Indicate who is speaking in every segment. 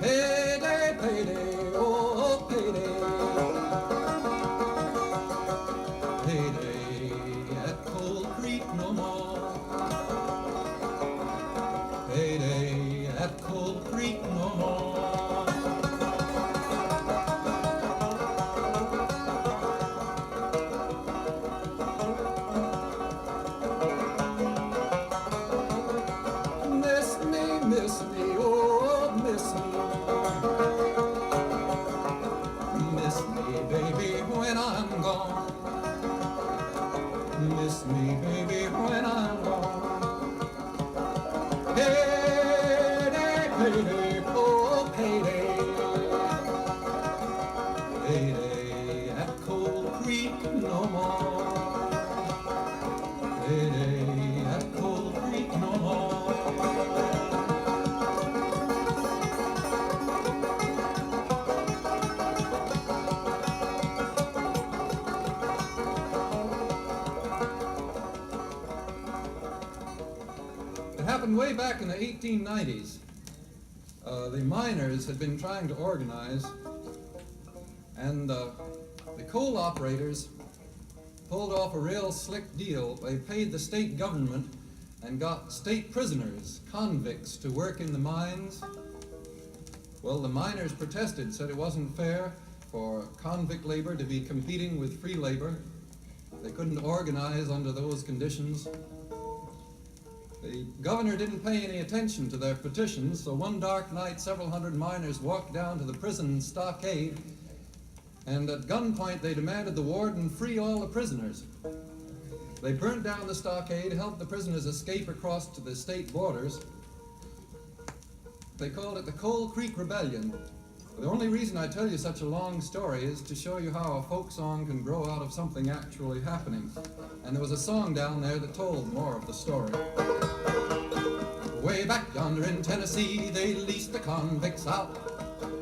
Speaker 1: Payday, payday, oh, payday. Payday at Cold Creek no more. Payday at Cold Creek no more. Miss me, oh, miss me. Miss me, baby, when I'm gone. Miss me, baby, when I'm gone. Payday, payday, oh, payday. Payday at Cold Creek no more. Payday at Cold Creek no more. Happened way back in the 1890s. The miners had been trying to organize, and the coal operators pulled off a real slick deal. They paid the state government and got state prisoners, convicts, to work in the mines. Well, the miners protested, said it wasn't fair for convict labor to be competing with free labor. They couldn't organize under those conditions. The governor didn't pay any attention to their petitions, so one dark night several hundred miners walked down to the prison stockade, and at gunpoint they demanded the warden free all the prisoners. They burnt down the stockade, helped the prisoners escape across to the state borders. They called it the Cold Creek Rebellion. The only reason I tell you such a long story is to show you how a folk song can grow out of something actually happening. And there was a song down there that told more of the story. Way back yonder in Tennessee, they leased the convicts out,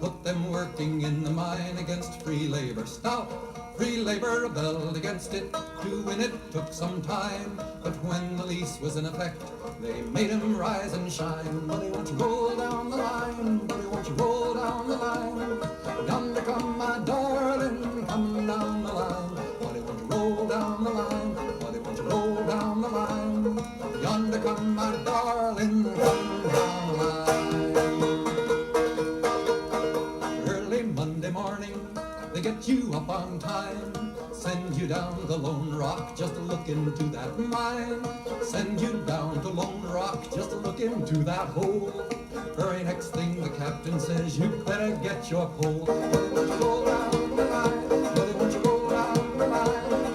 Speaker 1: put them working in the mine against free labor stout. Free labor rebelled against it, to win it took some time, but when the lease was in effect, they made him rise and shine. Buddy, won't you roll down the line? Buddy, won't you roll down the line? Yonder come my darling, come down the line. Buddy, won't you roll down the line? Buddy, won't you roll down the line? Yonder come my darling, come down the line. Early Monday morning, they get you up on time, send you down the Lone Rock just to look into that mine. Send you down to Lone Rock just to look into that hole. Very next thing the captain says, you better get your pole. Buddy, won't you roll down the line? Buddy, won't you roll down the line?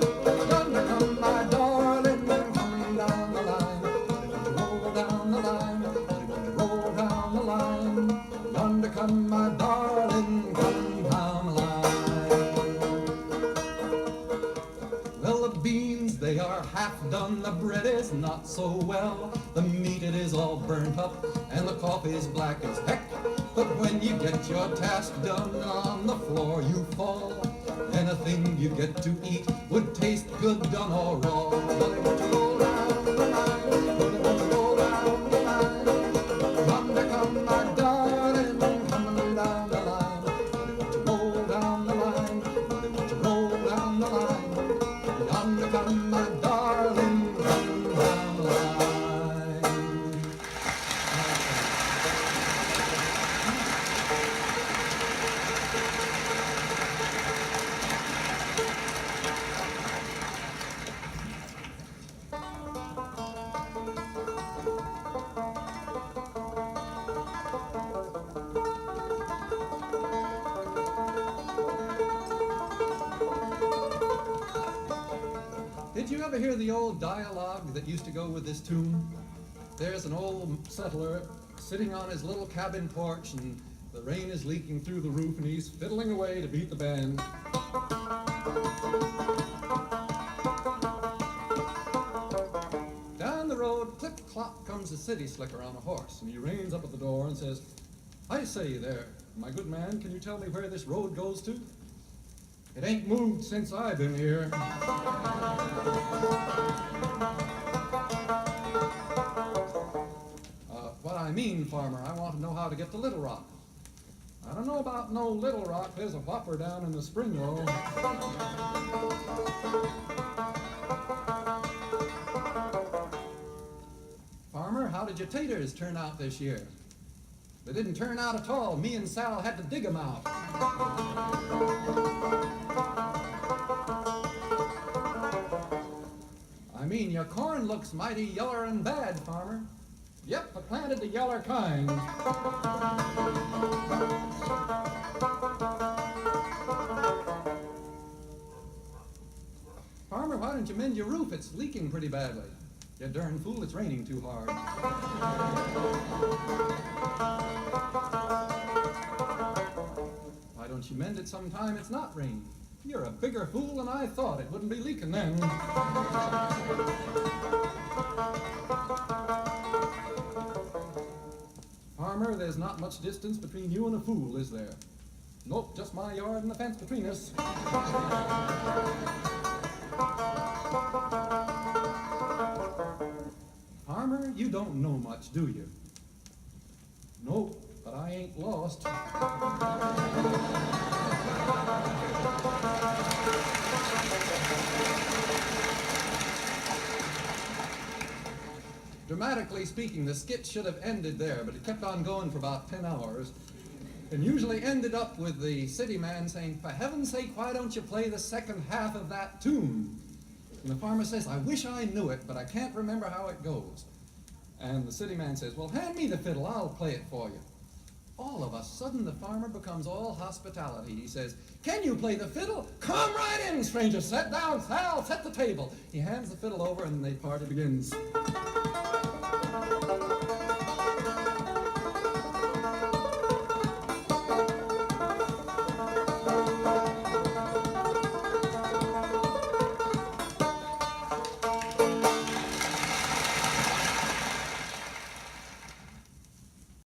Speaker 1: Yonder come my darling, come down the line. Buddy, won't you roll down the line? Buddy, won't you roll down the line? Yonder come my darling, come down the line. Well, the beans, they are half done, the bread is not so well, the meat, it is all burnt up, and the coffee's black as heck. But when you get your task done, on the floor you fall. Anything you get to eat would taste good done or raw. Buddy, won't you roll down the line? Buddy, won't you roll down the line? Yonder come my darling, coming down the line. Buddy, won't you roll down the line? Buddy, won't you roll down the line? Yonder come my darling, coming down the line. Did you ever hear the old dialogue that used to go with this tune? There's an old settler sitting on his little cabin porch, and the rain is leaking through the roof, and he's fiddling away to beat the band. Down the road, clip-clop, comes a city slicker on a horse, and he reins up at the door and says, "I say there, my good man, can you tell me where this road goes to? It ain't moved since I've been here." What I mean, farmer, I want to know how to get to Little Rock. I don't know about no Little Rock. There's a whopper down in the spring roll. Farmer, how did your taters turn out this year? They didn't turn out at all. Me and Sal had to dig 'em out. I mean, your corn looks mighty yeller and bad, farmer. Yep, I planted the yeller kind. Farmer, why don't you mend your roof? It's leaking pretty badly. You darn fool, it's raining too hard. Why don't you mend it sometime it's not raining? You're a bigger fool than I thought. It wouldn't be leaking then. Farmer, there's not much distance between you and a fool, is there? Nope, just my yard and the fence between us. Farmer, you don't know much, do you? Nope, but I ain't lost. Dramatically speaking, the skit should have ended there, but it kept on going for about 10 hours, and usually ended up with the city man saying, "For heaven's sake, why don't you play the second half of that tune?" And the farmer says, "I wish I knew it, but I can't remember how it goes." And the city man says, "Well, hand me the fiddle, I'll play it for you." All of a sudden, the farmer becomes all hospitality. He says, "Can you play the fiddle? Come right in, stranger. Sit down, Sal, set the table." He hands the fiddle over, and the party begins.